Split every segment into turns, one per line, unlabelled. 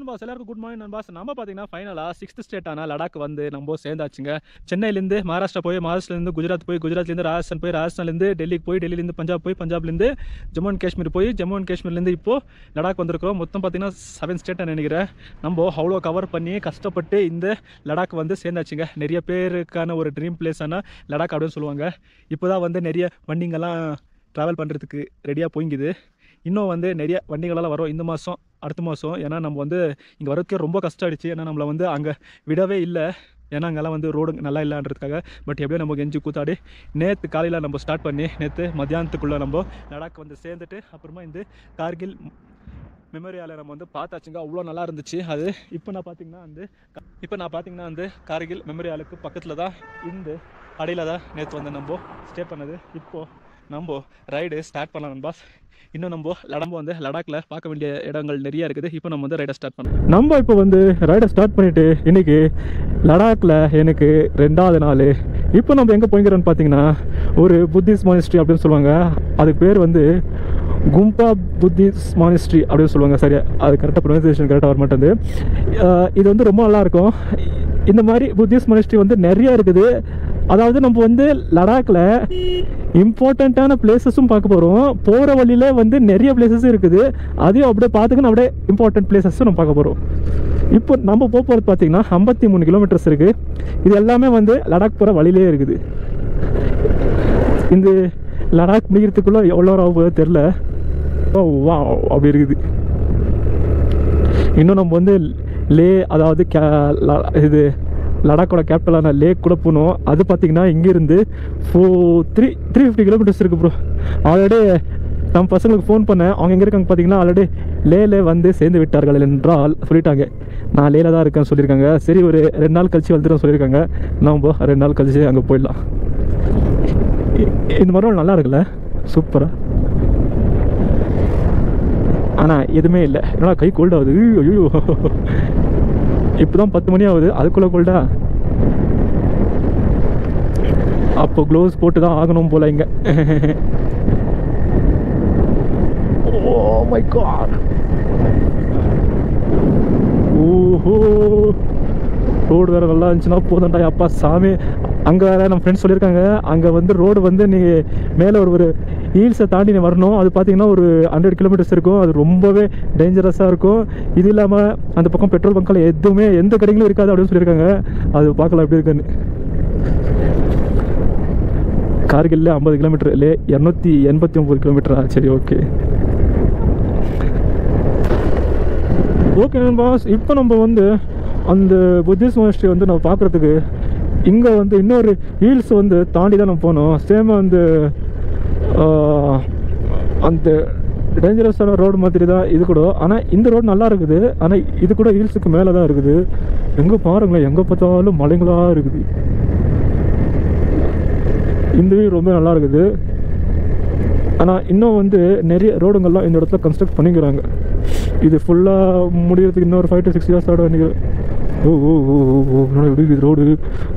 நண்பாஸ் எல்லாருக்கும் good morning நண்பாஸ். நம்ம பார்த்தீங்கன்னா ஃபைனலாக 6th ஸ்டேட்டான லடாக் வந்து நம்ம சேர்ந்தாச்சுங்க. சென்னையிலேருந்து மகாராஷ்டிரா போய், மகாராஷ்டிராலேருந்து குஜராத் போய், குஜராத்லேருந்து ராஜஸ்தான் போய், ராஜஸ்தான்லேருந்து டெல்லிக்கு போய், டெல்லியிலேருந்து பஞ்சாப் போய், பஞ்சாப்லேருந்து ஜம்மு அண்ட் காஷ்மீர் போய், ஜம்மு அண்ட் காஷ்மீர்லேருந்து இப்போது லடாக் வந்திருக்கிறோம். மொத்தம் பார்த்தீங்கன்னா 7 ஸ்டேட்டாக நினைக்கிறேன். நம்ம அவ்வளோ கவர் பண்ணி கஷ்டப்பட்டு இந்த லடாக் வந்து சேர்ந்தாச்சுங்க. நிறைய பேருக்கான ஒரு ட்ரீம் பிளேஸான லடாக் அப்படின்னு சொல்லுவாங்க. இப்போ தான் வந்து நிறைய வண்டிங்கெல்லாம் ட்ராவல் பண்ணுறதுக்கு ரெடியாக போய்ங்குது. இன்னும் வந்து நிறைய வண்டிகளெல்லாம் வரும் இந்த மாதம், அடுத்த மாதம். ஏன்னா நம்ம வந்து இங்கே வரதுக்கே ரொம்ப கஷ்டம் ஆகிடுச்சு. ஏன்னா நம்மளை வந்து அங்கே விடவே இல்லை. ஏன்னா அங்கெல்லாம் வந்து ரோடு நல்லா இல்லைன்றதுக்காக. பட் எப்படியோ நம்ம கெஞ்சி கூத்தாடி நேற்று காலையில் நம்ம ஸ்டார்ட் பண்ணி நேற்று மத்தியானத்துக்குள்ளே நம்ம லடாக் வந்து சேர்ந்துட்டு அப்புறமா இந்த கார்கில் மெமோரியாலை நம்ம வந்து பார்த்தாச்சுங்க. அவ்வளோ நல்லா இருந்துச்சு அது. இப்போ நான் பார்த்தீங்கன்னா வந்து கார்கில் மெமோரியாலுக்கு பக்கத்தில் தான் இந்த அடையில் தான் நேற்று வந்து நம்ம ஸ்டே பண்ணது. இப்போது நம்ம ரைடு ஸ்டார்ட் பண்ணலாம் நண்பாஸ். இன்னும் நம்ம வந்து லடாக்ல பார்க்க வேண்டிய இடங்கள் நிறைய இருக்குது. இப்போ நம்ம வந்து ரைடை ஸ்டார்ட் பண்ணலாம். நம்ம இப்போ வந்து ரைடை ஸ்டார்ட் பண்ணிட்டு இன்னைக்கு லடாக்ல எனக்கு 2வது நாள். இப்போ நம்ம எங்கே போய்க்கிறோன்னு பார்த்தீங்கன்னா ஒரு புத்திஸ்ட் மானிஸ்ட்ரி அப்படின்னு சொல்லுவாங்க. அதுக்கு பேர் வந்து கும்பா புத்திஸ்ட் மானிஸ்ட்ரி அப்படின்னு சொல்லுவாங்க. சரியா அது கரெக்டாக ப்ரொனன்சியேஷன் கரெக்டாக வர மாட்டேங்குது. இது வந்து ரொம்ப நல்லாயிருக்கும். இந்த மாதிரி புத்திஸ்ட் மானிஸ்ட்ரி வந்து நிறையா இருக்குது. அதாவது நம்ம வந்து லடாக்ல இம்பார்ட்டண்ட்டான பிளேசஸும் பார்க்க போகிறோம். போகிற வழியில் வந்து நிறைய பிளேசஸும் இருக்குது. அதையும் அப்படியே பார்த்துக்கணும். அப்படியே இம்பார்ட்டன்ட் பிளேசஸும் நம்ம பார்க்க போகிறோம். இப்போ நம்ம போகிறது பார்த்தீங்கன்னா 53 கிலோமீட்டர்ஸ் இருக்குது. இது எல்லாமே வந்து லடாக் போகிற வழியிலே இருக்குது. இந்த லடாக் முடிக்கிறதுக்குள்ளே எவ்வளோ ஆகும்போது தெரில. வா அப்படி இருக்குது. இன்னும் நம்ம வந்து லே, அதாவது இது லடாக்கோட கேபிட்டலான லேக் கூட போகணும். அது பார்த்தீங்கன்னா இங்கேருந்து 350 கிலோமீட்டர்ஸ் இருக்குது ப்ரோ. ஆல்ரெடி நம்ம பசங்களுக்கு ஃபோன் பண்ணேன். அவங்க எங்கே இருக்காங்க பார்த்தீங்கன்னா ஆல்ரெடி லேல வந்து சேர்ந்து விட்டார்கள் என்றால் சொல்லிட்டாங்க. நான் லேல தான் இருக்கேன்னு சொல்லியிருக்காங்க. சரி ஒரு 2 நாள் கழிச்சு வந்துடும் சொல்லியிருக்காங்க. நம்ம 2 நாள் கழிச்சு அங்கே போயிடலாம். இந்த மாதிரி நல்லா இருக்குல்ல, சூப்பராக. ஆனால் எதுவுமே இல்லை. என்னடா கை கோல்ட் ஆகுது. ஐயோ இப்போ தான் 10 மணி ஆகுது, அதுக்குள்ளே கோல்டா? அப்போ க்ளோவ்ஸ் போட்டு தான் ஆகணும் போல இங்கே. Oh my God. ஓஹோ, ரோடு வேறு நல்லா இருந்துச்சுன்னா போதும்டா அப்பா சாமி. அங்கே வேறு நம்ம ஃப்ரெண்ட்ஸ் சொல்லியிருக்காங்க, அங்கே வந்து ரோடு வந்து நீங்கள் மேலே ஒரு ஹீல்ஸை தாண்டி நீ வரணும். அது பார்த்தீங்கன்னா ஒரு 100 கிலோமீட்டர்ஸ் இருக்கும். அது ரொம்பவே டேஞ்சரஸாக இருக்கும். இது இல்லாமல் அந்த பக்கம் பெட்ரோல் பங்க்கில் எதுவுமே எந்த கடைகளும் இருக்காது அப்படின்னு சொல்லியிருக்காங்க. அது பார்க்கலாம் எப்படி இருக்குன்னு. கார்கில்ல 50 கிலோமீட்டர் இல்லை, 289 கிலோமீட்டரா? சரி ஓகே ஓகே பாஸ். இப்போ நம்ம வந்து அந்த புத்திஸ்ட் மானிஸ்ட்ரி வந்து நம்ம பார்க்குறதுக்கு இங்கே வந்து இன்னொரு ஹீல்ஸ் வந்து தாண்டி தான் நம்ம போனோம். சேமாக வந்து அந்த டேஞ்சரஸான ரோடு மாதிரி தான் இது கூட. ஆனால் இந்த ரோடு நல்லா இருக்குது. ஆனால் இது கூட ஹீல்ஸுக்கு மேலே தான் இருக்குது. எங்கே பாருங்களேன், எங்கே பார்த்தாலும் மலைங்களாக இருக்குது. இந்த வீடு ரொம்ப நல்லா இருக்குது. ஆனால் இன்னும் வந்து நிறைய ரோடுங்கள்லாம் இந்த இடத்துல கன்ஸ்ட்ரக்ட் பண்ணிக்கிறாங்க. இது ஃபுல்லாக முடிகிறதுக்கு இன்னொரு 5 to 6 years ஆகிடும் நினைக்கிறேன். ஓ ஓ ஓ ஓ எப்படி இருக்குது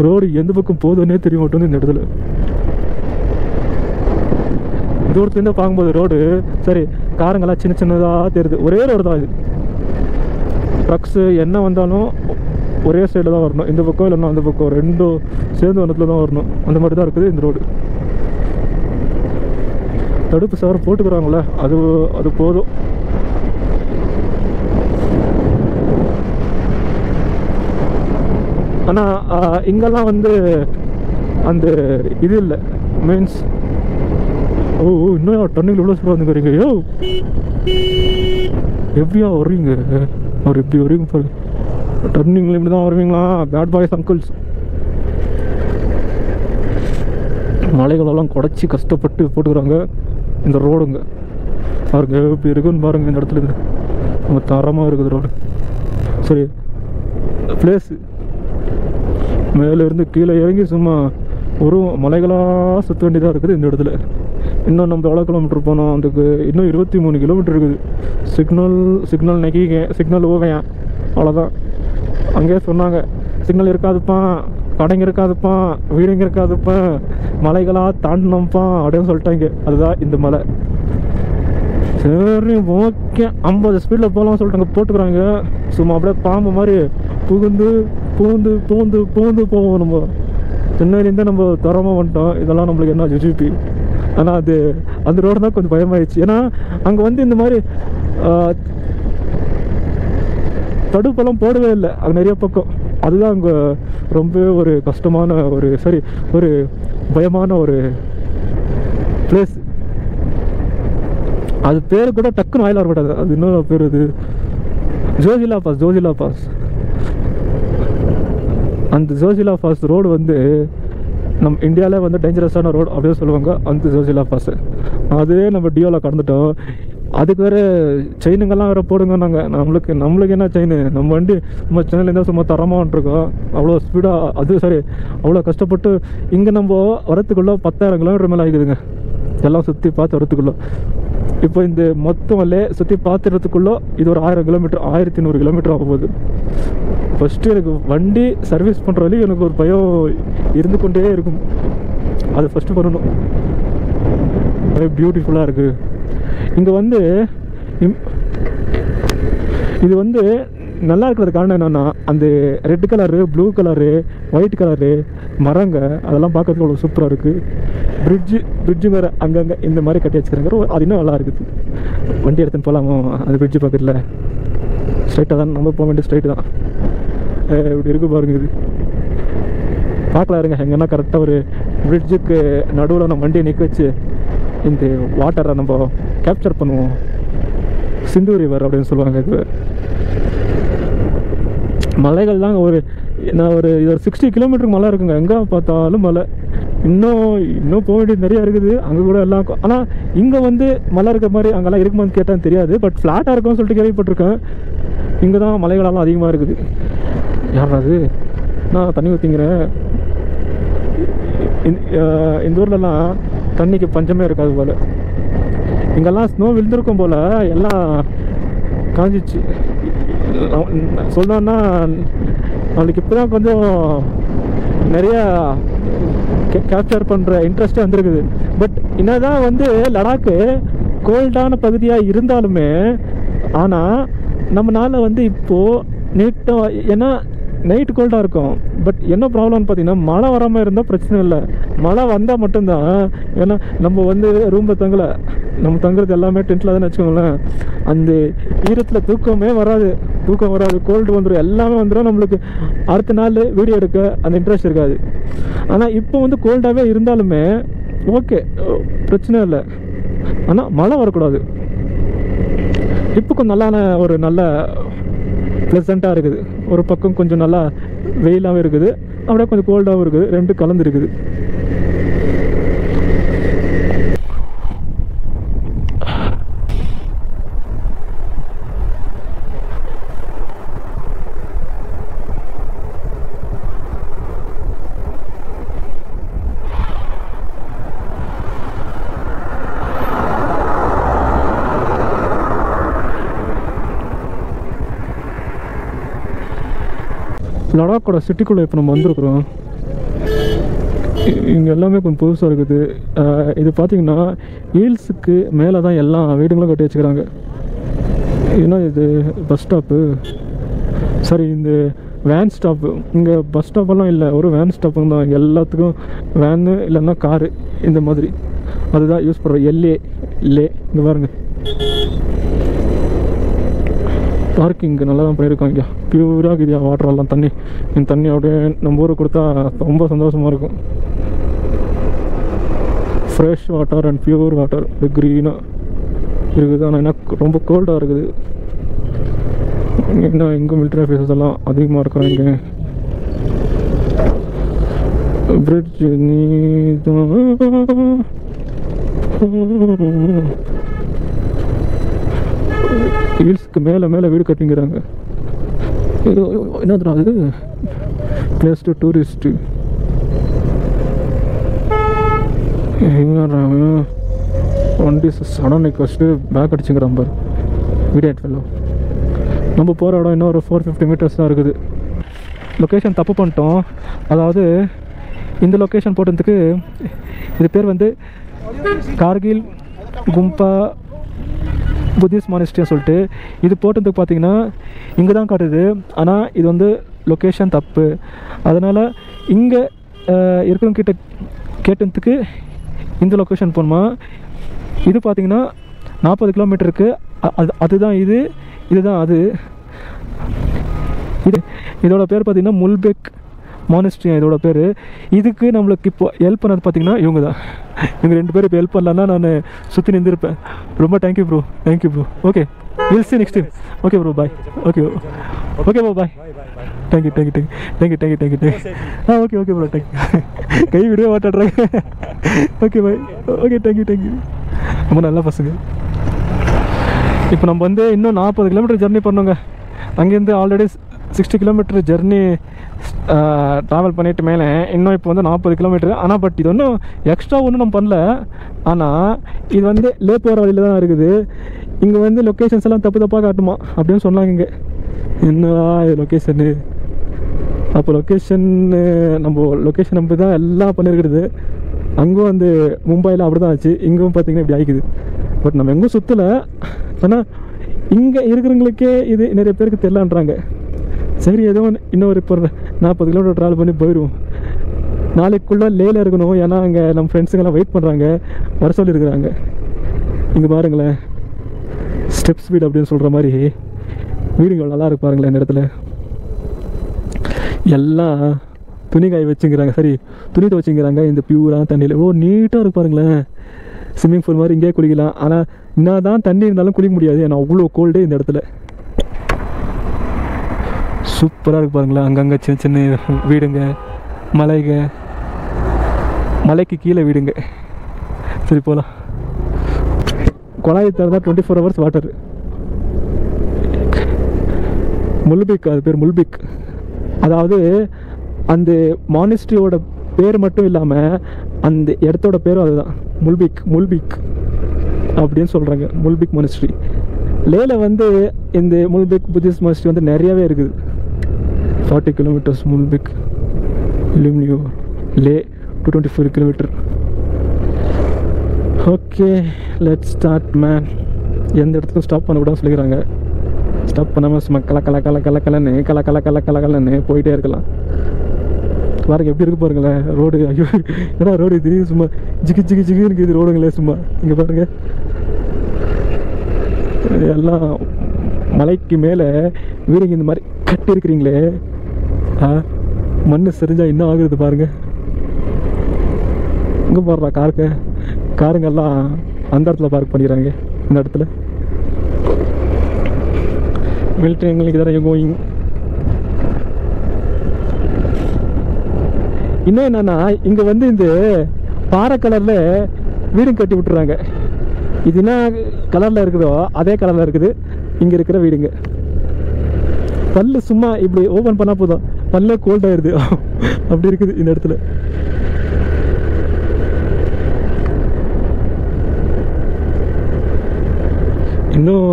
ரோடு எந்த பக்கம் போதுன்னே தெரிய மாட்டேங்குது இந்த இடத்துல. தூரத்துலேருந்து பார்க்கும்போது ரோடு சரி, காருங்கெல்லாம் சின்ன சின்னதாக தெரியுது. ஒரே ரோடு தான் இது. ட்ரக்ஸு என்ன வந்தாலும் ஒரே சைடில் தான் வரணும். இந்த பக்கம் இல்லைன்னா அந்த பக்கம், ரெண்டும் சேர்ந்து ஒன்றத்தில் தான் வரணும். அந்த மாதிரி தான் இருக்குது இந்த ரோடு. தடுப்பு சவரம் போட்டுக்கிறாங்களே, அது போதும். ஆனால் இங்கெல்லாம் வந்து அந்த இது இல்லை மீன்ஸ். ஓ இன்னும் டர்னிங்கில் இவ்வளோ ஸ்பீடாக வந்துக்கிறீங்க. யோ எப்படியா வருவீங்க? அவர் எப்படி வருவீங்க பாருங்க. டர்னிங்கில் இப்படி தான் வருவீங்களா? Bad boys uncles. மலைகளெல்லாம் குடைச்சி கஷ்டப்பட்டு போட்டுக்கிறாங்க இந்த ரோடுங்க. பாருங்க எப்படி இருக்குன்னு பாருங்க. இந்த இடத்துல இருந்து ரொம்ப தரமாக இருக்குது ரோடு. சரி, பிளேஸு மேலேருந்து கீழே இறங்கி சும்மா ஒரு மலைகளாக சுற்ற வேண்டியதாக இருக்குது இந்த இடத்துல. இன்னும் நம்ம எவ்வளோ கிலோமீட்டர் போனோம்? அதுக்கு இன்னும் 23 கிலோமீட்டர் இருக்குது. சிக்னல் நெக்கிங்க, சிக்னல் ஓகையான், அவ்வளோதான். அங்கேயே சொன்னாங்க சிக்னல் இருக்காதுப்பான், கடைங்க இருக்காதுப்பான், வீடுங்க இருக்காதுப்பான், மலைகளாக தாண்டினோம்ப்பான் அப்படின்னு சொல்லிட்டாங்க. அதுதான் இந்த மலை. சரி ஓகே 50 ஸ்பீடில் போகலாம்னு சொல்லிட்டு போட்டுக்கிறாங்க. சும்மா அப்படியே பாம்பு மாதிரி புகுந்து பூந்து பூந்து பூந்து போவோம். நம்ம சென்னையிலேருந்தே நம்ம தரமாக வந்துட்டோம். இதெல்லாம் நம்மளுக்கு என்ன ஜிஜிபி. ஆனால் அது அந்த ரோடு தான் கொஞ்சம் பயமாயிடுச்சு. ஏன்னா அங்கே வந்து இந்த மாதிரி தடுப்பெல்லாம் போடவே இல்லை அங்கே நிறைய பக்கம். அதுதான் அங்கே ரொம்ப ஒரு கஷ்டமான ஒரு பயமான ஒரு பிளேஸ். அது பேர் கூட டக்குன்னு வாயில வரப்படாது. அது இன்னொரு பேர், அது ஜோஜிலா பாஸ். அந்த ஜோஜிலா பாஸ் ரோடு வந்து நம்ம இந்தியாவிலே வந்து டேஞ்சரஸான ரோடு அப்படியே சொல்லுவாங்க. அந்த ஜோஜிலா பாஸ் அதுவே நம்ம டியோவில் கடந்துட்டோம். அதுக்கு வேறு செயினுங்கெல்லாம் வேறு போடுங்க. நம்மளுக்கு என்ன செயின், நம்ம வண்டி நம்ம சென்னையிலேருந்து சும்மா தரமாக வந்துருக்கோம். அவ்வளோ ஸ்பீடாக அவ்வளோ கஷ்டப்பட்டு இங்கே நம்ம வரத்துக்குள்ளே 10,000 கிலோமீட்டர் மேலே ஆகிக்குதுங்க. எல்லாம் சுற்றி பார்த்து வரத்துக்குள்ளே. இப்போ இந்த மொத்தம் சுற்றி பார்த்துறதுக்குள்ளே இது ஒரு 1000 கிலோமீட்டர் 1100 கிலோமீட்டர் ஆக போகுது. ஃபஸ்ட்டு எனக்கு வண்டி சர்வீஸ் பண்ணுற வரையும் எனக்கு ஒரு பயம் இருந்து கொண்டே இருக்கும். அது ஃபஸ்ட்டு பண்ணணும். பியூட்டிஃபுல்லாக இருக்குது இங்கே வந்து. இது வந்து நல்லா இருக்கிறது காரணம் என்னென்னா, அந்த red colour, blue colour, white colour மரங்க அதெல்லாம் பார்க்கறதுக்கு அவ்வளோ சூப்பராக இருக்குது. பிரிட்ஜு வேறு அங்கங்கே இந்த மாதிரி கட்டி வச்சுக்கிறாங்க. அது இன்னும் நல்லா இருக்குது. வண்டி எடுத்துன்னு போகலாமோ அந்த பிரிட்ஜு பக்கத்தில்? ஸ்ட்ரைட்டாக தான் நம்ம போக வேண்டிய ஸ்ட்ரைட்டு தான். இப்படி இருக்குது பாருங்க. இது பார்க்கலாம் இருங்க. எங்கன்னா கரெக்டாக ஒரு பிரிட்ஜுக்கு நடுவில் நம்ம வண்டியை நிற்க வச்சு இந்த வாட்டரை நம்ம கேப்சர் பண்ணுவோம். சிந்து ரிவர் அப்படின்னு சொல்லுவாங்க. இது மலைகள் தாங்க. இது ஒரு 60 கிலோமீட்டருக்கு மலை இருக்குங்க. எங்கே பார்த்தாலும் மலை. இன்னும் போக வேண்டியது நிறையா இருக்குது. அங்கே கூட எல்லாம். ஆனால் இங்கே வந்து மலை இருக்கிற மாதிரி அங்கெல்லாம் இருக்குமான்னு கேட்டால் தெரியாது. பட் ஃப்ளாட்டாக இருக்கும்னு சொல்லிட்டு கேள்விப்பட்டிருக்கேன். இங்கே தான் மலைகளெல்லாம் அதிகமாக இருக்குது. யாராவது நான் தண்ணி ஊற்றிங்கிறேன். இந்த ஊர்லலாம் தண்ணிக்கு பஞ்சமே இருக்காது போல். இங்கெல்லாம் ஸ்னோ விழுந்திருக்கும் போல். எல்லாம் காஞ்சிச்சு. சொல்லணும்னா அவளுக்கு இப்போ தான் கொஞ்சம் நிறையா கேப்சர் பண்ணுற இன்ட்ரெஸ்ட்டே வந்துருக்குது. பட் என்னதான் வந்து லடாக்கு கோல்டான பகுதியாக இருந்தாலுமே, ஆனால் நம்மளால் வந்து இப்போது நீட்டாக, ஏன்னா நைட்டு கோல்டாக இருக்கும். பட் என்ன ப்ராப்ளம்னு பார்த்தீங்கன்னா, மழை வராமல் இருந்தால் பிரச்சனை இல்லை. மழை வந்தால் மட்டும்தான். ஏன்னா நம்ம வந்து ரூமில் தங்கலை, நம்ம தங்குறது எல்லாமே டென்ட்டில் தானே வச்சுக்கோங்களேன். அந்த ஈரத்தில் தூக்கம் வராது. கோல்டு வந்துடும், எல்லாமே வந்துடும். நம்மளுக்கு அடுத்த நாள் வீடியோ எடுக்க அந்த இன்ட்ரெஸ்ட் இருக்காது. ஆனால் இப்போ வந்து கோல்டாகவே இருந்தாலுமே ஓகே, பிரச்சனை இல்லை. ஆனால் மழை வரக்கூடாது. இப்போ கொஞ்சம் ஒரு நல்ல ப்ளசண்ட்டாக இருக்குது. ஒரு பக்கம் கொஞ்சம் நல்லா வெயிலாகவும் இருக்குது, அப்படியே கொஞ்சம் கோல்டாகவும் இருக்குது. ரெண்டு கலந்து இருக்குது. லடாக்கோட சிட்டிக்குள்ளே இப்போ நம்ம வந்திருக்கிறோம். இங்கே எல்லாமே கொஞ்சம் புதுசாக இருக்குது. இது பார்த்திங்கன்னா ஹீல்ஸுக்கு மேலே தான் எல்லா வீடுங்களும் கட்டி வச்சுக்கிறாங்க. ஏன்னா இது பஸ் ஸ்டாப்பு, சரி இந்த வேன் ஸ்டாப்பு. இங்கே பஸ் ஸ்டாப்பெல்லாம் இல்லை, ஒரு வேன் ஸ்டாப்புங்க தான். எல்லாத்துக்கும் வேனு இல்லைன்னா காரு இந்த மாதிரி அதுதான் யூஸ் பண்ணுறோம். லே இங்கே பாருங்க, பார்க்கிங் நல்லா தான் பண்ணியிருக்காங்க. பியூராக இருக்குது வாட்டரெல்லாம். தண்ணி அப்படியே நம்ம ஊருக்கு கொடுத்தா ரொம்ப சந்தோஷமாக இருக்கும். Fresh water and pure water க்ரீனாக இருக்குது. ஆனால் என்ன ரொம்ப கோல்டாக இருக்குது. என்ன இங்கே மிலிட்ரி ஆஃபீஸர்ஸ் எல்லாம் அதிகமாக இருக்கிறாங்க. பிரிட்ஜ் நீ ஹில்ஸ்க்கு மேலே வீடு கட்டிங்கிறாங்க. என்ன அது பிளேஸ் டு டூரிஸ்ட்டு. வண்டி சடனை ஃபஸ்ட்டு பேக் அடிச்சுங்கிறான் பார் வீடியோ ஃபெல்லோ. நம்ம போகிற இடம் இன்னும் ஒரு 450 மீட்டர்ஸ் தான் இருக்குது. லொக்கேஷன் தப்பு பண்ணிட்டோம். அதாவது இந்த லொக்கேஷன் போட்டதுக்கு இது பேர் வந்து கார்கில் கும்பா புத்திஸ்ட் மானிஸ்ட்ரின்னு சொல்லிட்டு. இது போட்டதுக்கு பார்த்தீங்கன்னா இங்கே தான் காட்டுது, ஆனால் இது வந்து லொக்கேஷன் தப்பு. அதனால் இங்கே இருக்கிறவங்கிட்ட கேட்டதுக்கு இந்த லொக்கேஷன் போகணுமா. இது பார்த்தீங்கன்னா 40 கிலோமீட்டருக்கு. அதுதான் இதுதான் அது. இதோட பேர் பார்த்தீங்கன்னா முல்பெக் மானிஸ்ட்ரி இதோட பேர். இதுக்கு நம்மளுக்கு இப்போ ஹெல்ப் பண்ணது பார்த்தீங்கன்னா இவங்க தான். இவங்க 2 பேரும் இப்போ ஹெல்ப் பண்ணலன்னா நான் சுற்றி நின்றுருப்பேன். ரொம்ப thank you bro. Okay, will see next time. Okay bro, bye. Okay bro, bye. Thank you. Okay bro, thank you. கை விடவே மாட்டாடுறாங்க. Okay bye. Okay, thank you. ரொம்ப நல்லா பசங்க. இப்போ நம்ம வந்து இன்னும் 40 கிலோமீட்டர் ஜர்னி பண்ணோங்க. அங்கேருந்து ஆல்ரெடி 60 கிலோமீட்டர் ஜர்னி ட்ராவல் பண்ணிட்டு மேலே இன்னும் இப்போ வந்து 40 கிலோமீட்டர். ஆனால் பட் இது ஒன்றும் எக்ஸ்ட்ரா ஒன்றும் நம்ம பண்ணல. ஆனால் இது வந்து லே போகிற வழியில் தான் இருக்குது. இங்கே வந்து லொக்கேஷன்ஸ் எல்லாம் தப்பாக காட்டுமா அப்படின்னு சொன்னாங்க. இங்கே என்னடா இது லொக்கேஷனு. அப்போ நம்ம லொக்கேஷன் நம்பி தான் எல்லாம் பண்ணியிருக்கிறது. அங்கும் வந்து மும்பையில் அப்படி தான் ஆச்சு. இங்கும் பார்த்தீங்கன்னா இப்படி ஆகிக்குது. பட் நம்ம எங்கும் சுற்றலை. ஆனால் இங்கே இருக்கிறவங்களுக்கே இது நிறைய பேருக்கு தெரியலான்றாங்க. சரி, ஏதோ இன்னும் ஒரு 40 கிலோமீட்டர் ட்ராவல் பண்ணி போயிடுவோம். நாளைக்குள்ளே லேயில் இருக்கணும். ஏன்னா அங்கே நம்ம ஃப்ரெண்ட்ஸுங்கெல்லாம் வெயிட் பண்ணுறாங்க, வர சொல்லியிருக்கிறாங்க. இங்கே பாருங்களேன், ஸ்டெப் ஸ்பீட் அப்படின்னு சொல்கிற மாதிரி வீடுகள் நல்லா இருக்கு பாருங்களேன். இந்த இடத்துல எல்லாம் துணி காய வச்சுங்கிறாங்க. சரி, துணி துவச்சிங்கிறாங்க. இந்த பியூராக தண்ணியில் இவ்வளோ நீட்டாக இருக்கு பாருங்களேன். ஸ்விம்மிங் பூல் மாதிரி இங்கேயே குளிக்கலாம். ஆனால் என்ன தான் தண்ணி இருந்தாலும் குளிக்க முடியாது, ஏன்னா அவ்வளோ கோல்டு இந்த இடத்துல. சூப்பராக இருக்கு பாருங்களேன். அங்கங்கே சின்ன வீடுங்க, மலைக்கு கீழே வீடுங்க. சரி போகலாம். குழாய் தரதான் 24 ஹவர்ஸ் வாட்டர். முல்பிக், அது பேர் முல்பிக். அதாவது அந்த மானிஸ்ட்ரியோட பேர் மட்டும் இல்லாமல் அந்த இடத்தோட பேரும் அதுதான், முல்பிக் அப்படின்னு சொல்கிறாங்க. முல்பிக் மானிஸ்ட்ரி. லேல வந்து இந்த முல்பிக் புத்திஸ்ட் மானிஸ்ட்ரி வந்து நிறையாவே இருக்குது. 40 கிலோமீட்டர்ஸ் முல்பிக், லிம்னியூ, Leh 224 kilometre. Okay, let's start man. எந்த இடத்துக்கும் ஸ்டாப் பண்ணக்கூடாதுன்னு சொல்லிக்கிறாங்க. ஸ்டாப் பண்ணாமல் சும்மா கலன்னு போயிட்டே இருக்கலாம். பாருங்க எப்படி இருக்கு பாருங்களேன் ரோடு. ஐயோ, ஏன்னா ரோடு இது சும்மா ஜிகு இருக்குது ரோடுங்களே. சும்மா இங்கே பாருங்க, எல்லாம் மலைக்கு மேலே வீடுங்க இந்த மாதிரி கட்டி இருக்கிறீங்களே. மண்ணு சரிஞ்சா என்ன ஆகுறது பாருங்க. இங்கே போடுறா காருங்கெல்லாம் அந்த இடத்துல பார்க் பண்ணிடுறாங்க. இந்த இடத்துல மிலிட்ரி எங்களுக்கு தர கோயிங். இன்னும் என்னன்னா, இங்கே வந்து இந்த பாறை கலரில் வீடு கட்டி விட்டுறாங்க. இது என்ன கலரில் இருக்குதோ அதே கலரில் இருக்குது இங்கே இருக்கிற வீடுங்க. பல்லு சும்மா இப்படி ஓப்பன் பண்ணால் போதும், பல்லே கோல்ட் ஆயிடுது. அப்படி இருக்குது இந்த இடத்துல. இன்னும்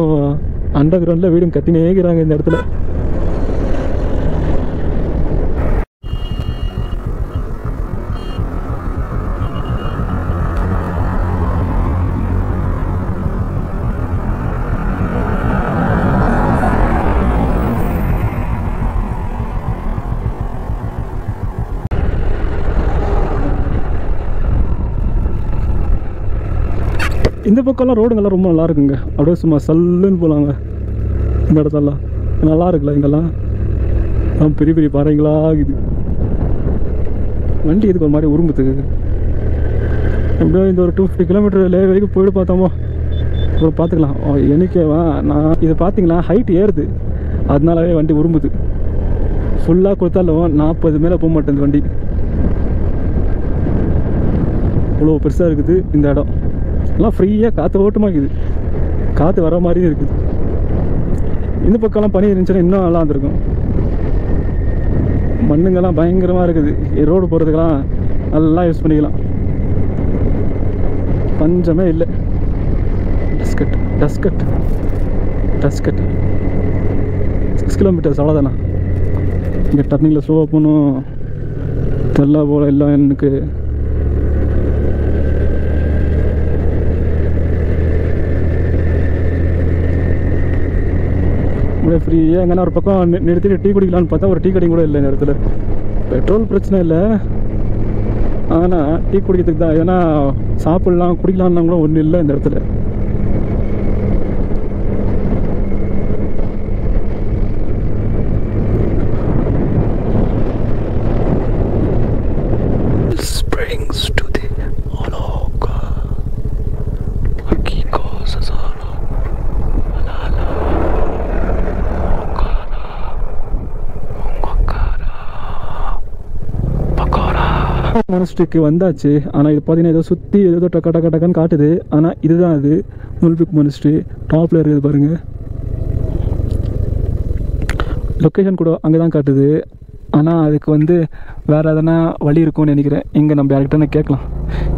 அண்டர் கிரவுண்டில் வீடும் கட்டினே இருக்கிறாங்க இந்த இடத்துல. இந்த பக்கம்லாம் ரோடுங்கெல்லாம் ரொம்ப நல்லா இருக்குங்க. அப்படியே சும்மா சல்லுன்னு போகலாங்க. இந்த இடத்தெல்லாம் நல்லா இருக்குல்ல. இங்கெல்லாம் பெரிய பெரிய பாறைங்களா இருக்குது. வண்டி இதுக்கு ஒரு மாதிரி உரும்புத்துக்கு. எப்படியோ இந்த ஒரு 250 கிலோமீட்டர் லே வரைக்கும் போய்ட்டு பார்த்தோமோ அப்புறம் பார்த்துக்கலாம். எனக்கேவா நான் இது பார்த்தீங்களா ஹைட் ஏறுது, அதனாலவே வண்டி உரும்புது. ஃபுல்லாக கொடுத்தாலும் 40 மேலே போக மாட்டேன் வண்டி. இவ்வளோ பெருசாக இருக்குது இந்த இடம். எல்லாம் ஃப்ரீயாக காற்று ஓட்டமாக்குது, காற்று வர மாதிரியும் இருக்குது. இந்த பக்கம்லாம் பனி இருந்துச்சுன்னா இன்னும் நல்லா இருந்திருக்கும். மண்ணுங்கெல்லாம் பயங்கரமாக இருக்குது. ரோடு போகிறதுக்கெல்லாம் நல்லா யூஸ் பண்ணிக்கலாம், பஞ்சமே இல்லை. டஸ்கட் 6 கிலோமீட்டர்ஸ் அவ்வளோதானா. இங்கே டர்னிங்கில் ஸ்லோவாக போகணும் தெரியல போல் எல்லாம் எனக்கு. அப்படியே ஃப்ரீயாக எங்கன்னா ஒரு பக்கம் நிறுத்திட்டு டீ குடிக்கலான்னு பார்த்தா ஒரு டீ கடையும் கூட இல்லை இந்த இடத்துல. பெட்ரோல் பிரச்சனை இல்லை, ஆனால் டீ குடிக்கிறதுக்கு தான் எதனா சாப்பிட்லாம் குடிக்கலாம்னா கூட ஒன்றும் இல்லை இந்த இடத்துல. மொனஸ்ட்ரிக்கு வந்தாச்சு. ஆனால் இது பார்த்தீங்கன்னா ஏதோ சுற்றி ஏதோ டக்கா டக்கா டக்கான்னு காட்டுது. ஆனால் இதுதான் அது முல்பிக் மொனஸ்ட்ரி. டாப்பில் இருக்குது பாருங்கள். லொக்கேஷன் கூட அங்கே தான் காட்டுது. ஆனால் அதுக்கு வந்து வேறு எதனா வழி இருக்கும்னு நினைக்கிறேன். இங்கே நம்ம யார்கிட்டனா கேட்கலாம்.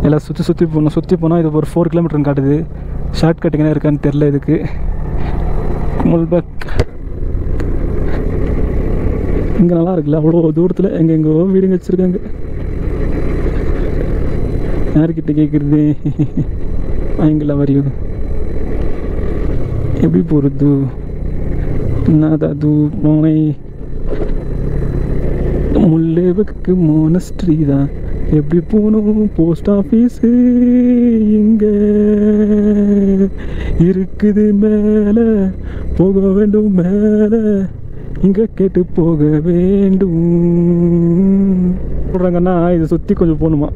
எல்லாம் சுற்றி போனால் இது ஒரு 4 கிலோமீட்டர்னு காட்டுது. ஷார்ட் கட்டிங்கன்னா இருக்கான்னு தெரில இதுக்கு. முல்பக் இங்கே நல்லா இருக்குல்ல, அவ்வளோ தூரத்தில் எங்கெங்கோ வீடுங்க வச்சுருக்காங்க. யார்கிட்ட கேட்குறது? அவங்கள வரையும் எப்படி போகிறது? என்னது போனை முல்லேபக்கு மோனஸ்ட்ரி தான். எப்படி போகணும்? போஸ்ட் ஆஃபீஸு இங்கே இருக்குது, மேலே போக வேண்டும், மேலே இங்கே கேட்டு போக வேண்டும் சொல்கிறாங்கன்னா இது சுற்றி கொஞ்சம் போகணுமா.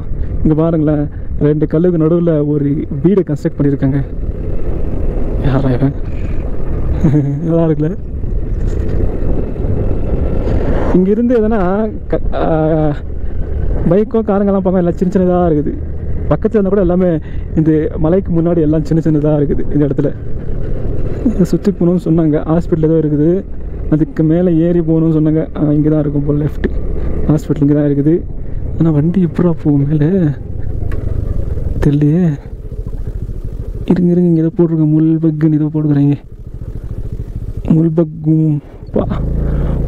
இங்கே பாருங்களேன், 2 கல்லுக்கு நடுவில் ஒரு வீடு கன்ஸ்ட்ரக்ட் பண்ணியிருக்காங்க. யாரா இவன்? நல்லா இருக்குல்ல. இங்கேருந்து எதனா பைக்கோ காருங்கெல்லாம் பார்க்க எல்லாம் சின்ன சின்னதாக இருக்குது. பக்கத்தில் இருந்தால் கூட எல்லாமே இந்த மலைக்கு முன்னாடி எல்லாம் சின்ன சின்னதாக இருக்குது. இந்த இடத்துல சுற்றி போகணும்னு சொன்னாங்க. ஹாஸ்பிட்டல் ஏதோ இருக்குது, அதுக்கு மேலே ஏறி போகணும்னு சொன்னாங்க. இங்கே தான் இருக்கும் போல், லெஃப்ட் ஹாஸ்பிட்டல் இங்கே தான் இருக்குது. ஆனால் வண்டி எப்படா போகும் மேலே தெரியலையே. இருங்க இங்கே ஏதோ போட்டிருக்க, முல்பக்குன்னு ஏதோ போட்டுக்கிறாங்க. முல்பக்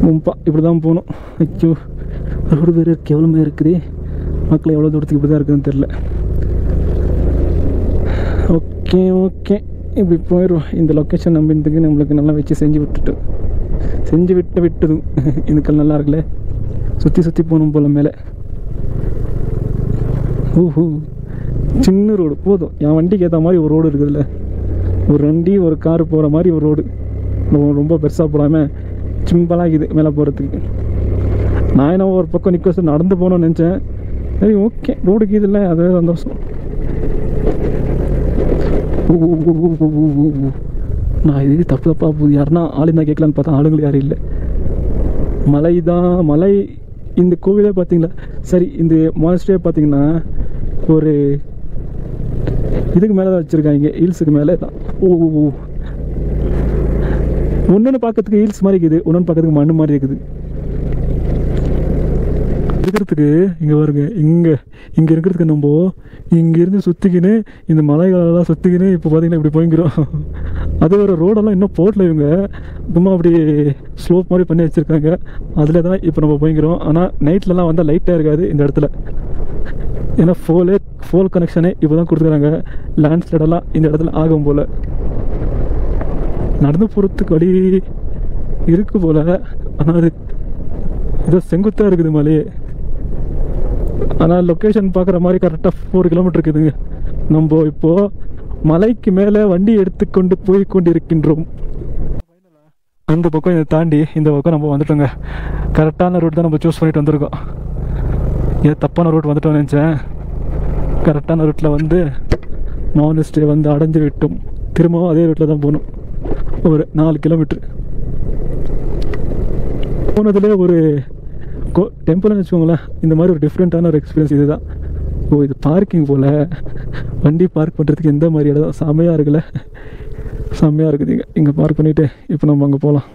கும்பா இப்படி தான் போகணும். ஐயோ, ரோடு பேர் கேவலமாக இருக்குது. மக்கள் எவ்வளோ தூரத்துக்கு இப்படி தான் இருக்குதுன்னு தெரில. ஓகே இப்படி போயிடுவோம். இந்த லொக்கேஷன் நம்பினதுக்கு நம்மளுக்கு நல்லா வச்சு செஞ்சு விட்டதும் இதுக்கெல்லாம் நல்லா இருக்குல்ல. சுற்றி போகணும் போல் மேலே. ஓஹோ, சின்ன ரோடு போதும். என் வண்டிக்கு ஏற்ற மாதிரி ஒரு ரோடு இருக்குதுல்ல. ஒரு வண்டி ஒரு கார் போகிற மாதிரி ஒரு ரோடு. ரொம்ப பெருசாக போடாமல் சிம்பிளாக இருக்குது மேலே போகிறதுக்கு. நான் என்ன ஒரு பக்கம் நிற்க வச்சு நடந்து போகணும்னு நினச்சேன். சரி ஓகே, ரோடுக்கு இது இல்லை, அதே சந்தோஷம். நான் இது தப்பாக போகுது. யாருன்னா ஆளுந்தான் கேட்கலான்னு பார்த்தா ஆளுங்களுக்கு யாரும் இல்லை. மலை இந்த கோவிலே பார்த்தீங்களா? சரி, இந்த மான்ஸ்டரே பார்த்தீங்கன்னா ஒரு இதுக்கு மேலே தான் வச்சுருக்காங்க, ஹில்ஸுக்கு மேலே தான். ஒன்று பார்க்கறதுக்கு ஹில்ஸ் மாதிரி இருக்குது, ஒன்று பார்க்கறதுக்கு மண் மாதிரி இருக்குது. இருக்கிறதுக்கு இங்கே பாருங்க, இங்கே இருக்கிறதுக்கு நம்ம இங்கேருந்து சுற்றிக்கின்னு இந்த மலைகளெல்லாம் சுற்றிக்கின்னு இப்போ பார்த்தீங்கன்னா இப்படி போய்க்கிறோம். அது ஒரு ரோடெல்லாம் இன்னும் போடல, இவங்க சும்மா அப்படி ஸ்லோப் மாதிரி பண்ணி வச்சுருக்காங்க. அதில் தான் இப்போ நம்ம போய்க்கிறோம். ஆனால் நைட்லலாம் வந்தால் லைட்டாக இருக்காது இந்த இடத்துல. ஏன்னா ஃபோல் கனெக்ஷனே இப்போ தான் கொடுத்துருக்காங்க. லேண்ட்ஸ்லைடெல்லாம் இந்த இடத்துல ஆகும் போல். நடந்து போகிறதுக்கு வழி இருக்கு போல், ஆனால் அது ஏதோ செங்குத்தாக இருக்குது மலையே. ஆனால் லொக்கேஷன் பார்க்குற மாதிரி கரெக்டாக 4 கிலோமீட்டர் இருக்குதுங்க. நம்ம இப்போது மலைக்கு மேலே வண்டி எடுத்துக்கொண்டு போய் கொண்டிருக்கின்றோம். அந்த பக்கம் இதை தாண்டி இந்த பக்கம் நம்ம வந்துட்டோங்க. கரெக்டான ரூட் தான் நம்ம சூஸ் பண்ணிட்டு வந்திருக்கோம். ஏன் தப்பான ரூட் வந்துட்டோம்னு நினச்சேன். கரெக்டான ரூட்டில் வந்து மான்ஸ்டரே வந்து அடைஞ்சு விட்டோம். திரும்பவும் அதே ரூட்டில் தான் போகணும். ஒரு 4 கிலோமீட்ரு போனதுலேயே ஒரு டெம்பிள்னு வச்சுக்கோங்களேன். இந்த மாதிரி ஒரு டிஃப்ரெண்ட்டான ஒரு எக்ஸ்பீரியன்ஸ் இது தான். இது பார்க்கிங் போல். வண்டி பார்க் பண்ணுறதுக்கு எந்த மாதிரி இடம் செம்மையாக இருக்குல்ல, செம்மையாக இருக்குது. இங்கே பார்க் பண்ணிவிட்டு இப்போ நம்ம அங்கே போகலாம்.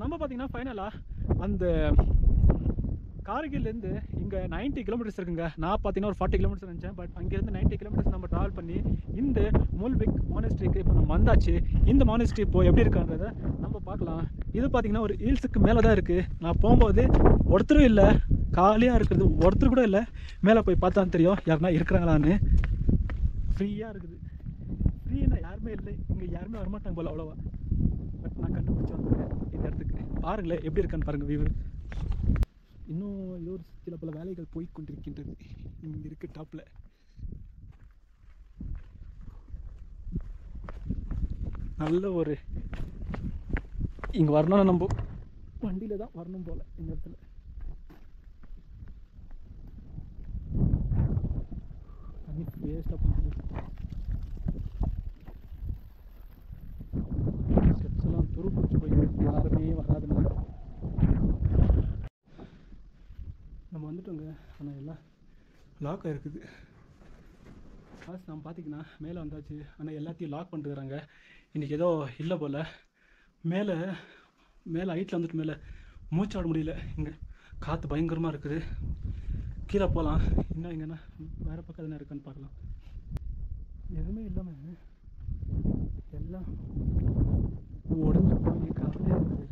நம்ம பார்த்தீங்கன்னா ஃபைனலாக அந்த கார்கில்லேருந்து இங்கே 90 கிலோமீட்டர்ஸ் இருக்குங்க. நான் பார்த்தீங்கன்னா ஒரு 40 கிலோமீட்டர்ஸ் நினச்சேன். பட் அங்கேருந்து 90 கிலோமீட்டர்ஸ் நம்ம ட்ராவல் பண்ணி இந்த முல்பிக் மானஸ்ட்ரிக்கு இப்போ நம்ம வந்தாச்சு. இந்த மானஸ்ட்ரி இப்போ எப்படி இருக்கான்றதை நம்ம பார்க்கலாம். இது பார்த்தீங்கன்னா ஒரு ஹில்ஸுக்கு மேலே தான் இருக்குது. நான் போகும்போது ஒருத்தரும் இல்லை, காலியாக இருக்கிறது, ஒருத்தர் கூட இல்லை. மேலே போய் பார்த்தா தெரியும் யாருன்னா இருக்கிறாங்களான்னு. ஃப்ரீயாக இருக்குது. ஃப்ரீன்னா யாருமே இல்லை இங்கே, யாருமே வரமாட்டாங்க போல் அவ்வளோவா. பட் நான் கண்டுபிடிச்சி வந்துருக்கேன் இந்த இடத்துக்கு. பாருங்களேன் எப்படி இருக்கான்னு பாருங்கள் வியூ. இன்னும் ஏதோ ஒரு சில பல வேலைகள் போய் கொண்டிருக்கின்றது இங்கே இருக்கு டாப்பில். நல்ல ஒரு இங்கே வரணும்னா நம்ம வண்டியில் தான் வரணும் போல் இந்த இடத்துல. தண்ணி வேஸ்ட்டாக பண்ணுறது. ஸ்டெப்ஸ் எல்லாம் துரு பிடிச்சி போய் யாருமே வராதுனால நம்ம வந்துட்டோங்க. ஆனால் எல்லாம் லாக் ஆகிருக்குது. ஃபர்ஸ்ட் நம்ம பார்த்திங்கன்னா மேலே வந்தாச்சு. ஆனால் எல்லாத்தையும் லாக் பண்ணிட்டுருக்குறாங்க. இன்றைக்கி ஏதோ இல்லை போல். மேலே ஹைட்டில் வந்துட்டு மேலே மூச்சாட முடியல. இங்கே காற்று பயங்கரமாக இருக்குது. கீழே போகலாம். இன்னும் எங்கன்னா வேறு பக்கம் எதுனா இருக்கான்னு பார்க்கலாம். எதுவுமே இல்லாமல் எல்லாம் உடஞ்சி போய் கவலையாக இருக்குது.